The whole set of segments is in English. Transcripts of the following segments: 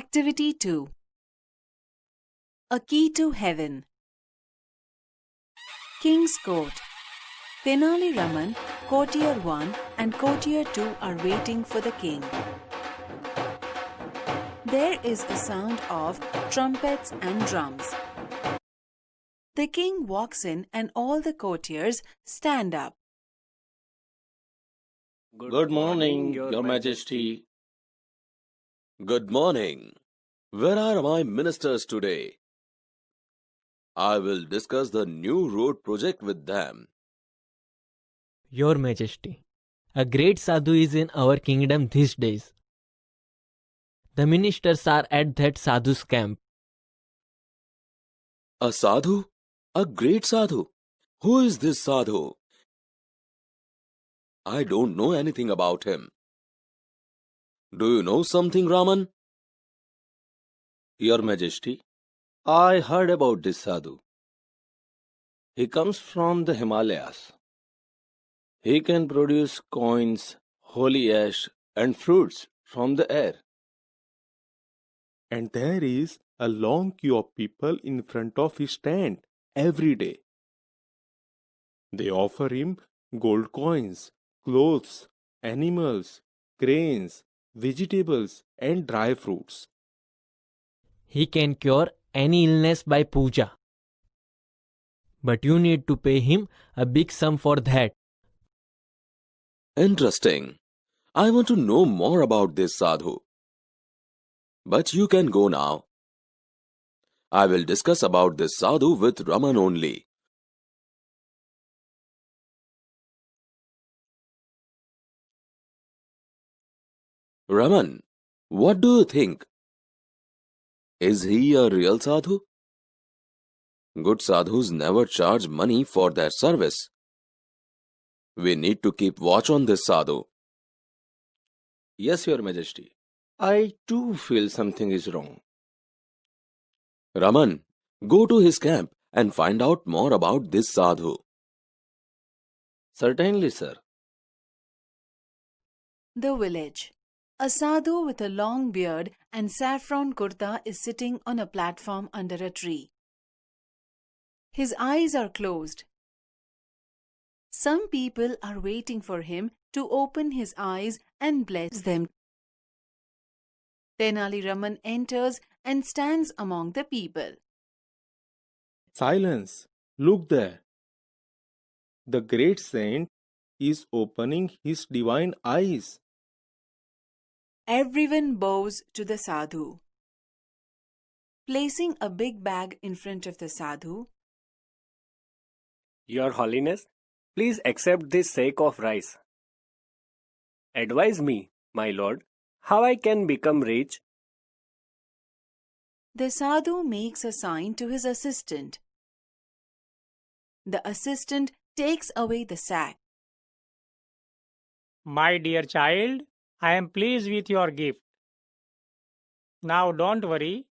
Activity 2. A Key to Heaven. King's Court. Tenali Raman, Courtier 1 and Courtier 2 are waiting for the king. There is a sound of trumpets and drums. The king walks in and all the courtiers stand up. Good morning, Your Majesty. Good morning. Where are my ministers today? I will discuss the new road project with them. Your Majesty, a great sadhu is in our kingdom these days. The ministers are at that sadhu's camp. A sadhu? A great sadhu? Who is this sadhu? I don't know anything about him. Do you know something, Raman? Your Majesty, I heard about this sadhu. He comes from the Himalayas. He can produce coins, holy ash, and fruits from the air. And there is a long queue of people in front of his stand every day. They offer him gold coins, clothes, animals, grains, vegetables, and dry fruits. He can cure any illness by puja. But you need to pay him a big sum for that. Interesting. I want to know more about this sadhu. But you can go now. I will discuss about this sadhu with Raman only. Raman, what do you think? Is he a real sadhu? Good sadhus never charge money for their service. We need to keep watch on this sadhu. Yes, Your Majesty. I too feel something is wrong. Raman, go to his camp and find out more about this sadhu. Certainly, sir. The village. A sadhu with a long beard and saffron kurta is sitting on a platform under a tree. His eyes are closed. Some people are waiting for him to open his eyes and bless them. Tenali Raman enters and stands among the people. Silence! Look there. The great saint is opening his divine eyes. Everyone bows to the sadhu. Placing a big bag in front of the sadhu, Your Holiness, please accept this sack of rice. Advise me, my lord, how I can become rich. the sadhu makes a sign to his assistant. The assistant takes away the sack. My dear child, I am pleased with your gift. Now don't worry.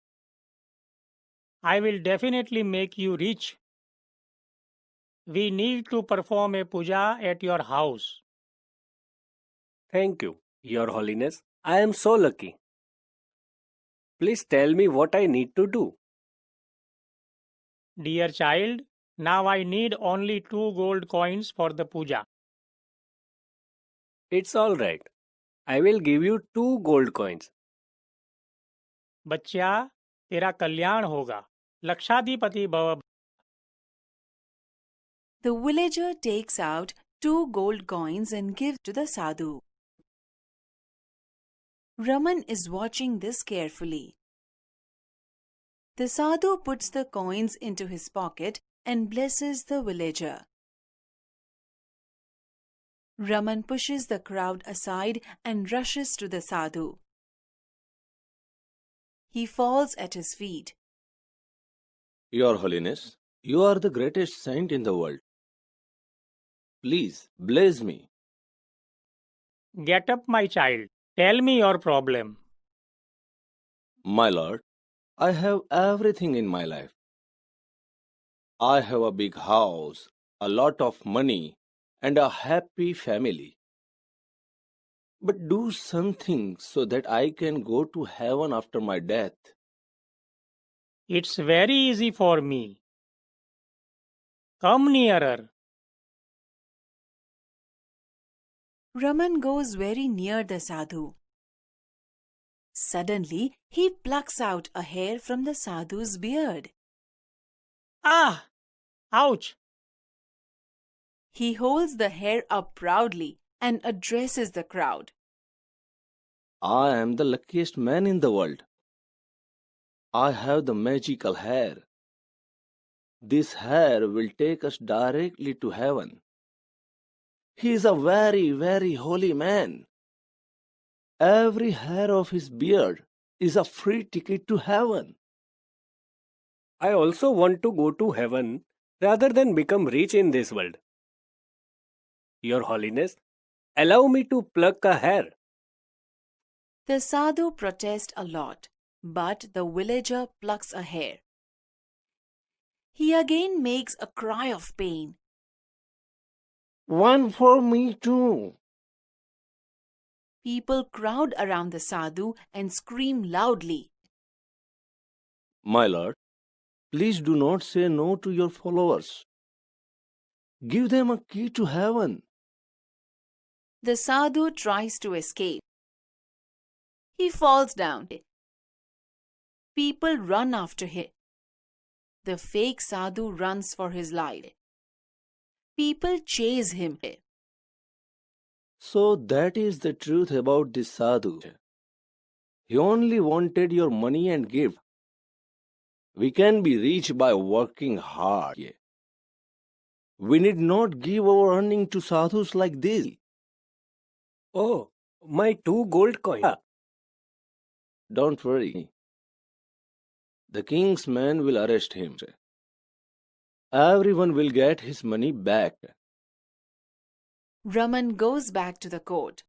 I will definitely make you rich. We need to perform a puja at your house. Thank you, Your Holiness. I am so lucky. Please tell me what I need to do. Dear child, now I need only 2 gold coins for the puja. It's all right. I will give you 2 gold coins. बच्चा, तेरा कल्याण होगा. लक्षाधिपति भव. The villager takes out 2 gold coins and gives to the sadhu. Raman is watching this carefully. The sadhu puts the coins into his pocket and blesses the villager. Raman pushes the crowd aside and rushes to the sadhu. He falls at his feet. Your Holiness, you are the greatest saint in the world. Please, bless me. Get up, my child. Tell me your problem. My lord, I have everything in my life. I have a big house, a lot of money, and a happy family. But do something so that I can go to heaven after my death. It's very easy for me. Come nearer. Raman goes very near the sadhu. Suddenly, he plucks out a hair from the sadhu's beard. Ah! Ouch! He holds the hair up proudly and addresses the crowd. I am the luckiest man in the world. I have the magical hair. This hair will take us directly to heaven. He is a very, very holy man. Every hair of his beard is a free ticket to heaven. I also want to go to heaven rather than become rich in this world. Your Holiness, allow me to pluck a hair. The sadhu protests a lot, but the villager plucks a hair. He again makes a cry of pain. One for me too. People crowd around the sadhu and scream loudly. My lord, please do not say no to your followers. Give them a key to heaven. The sadhu tries to escape. He falls down. People run after him. The fake sadhu runs for his life. People chase him. So that is the truth about this sadhu. He only wanted your money and gift. We can be rich by working hard. We need not give our earning to sadhus like this. Oh, my 2 gold coins. Don't worry. The king's men will arrest him. Everyone will get his money back. Raman goes back to the court.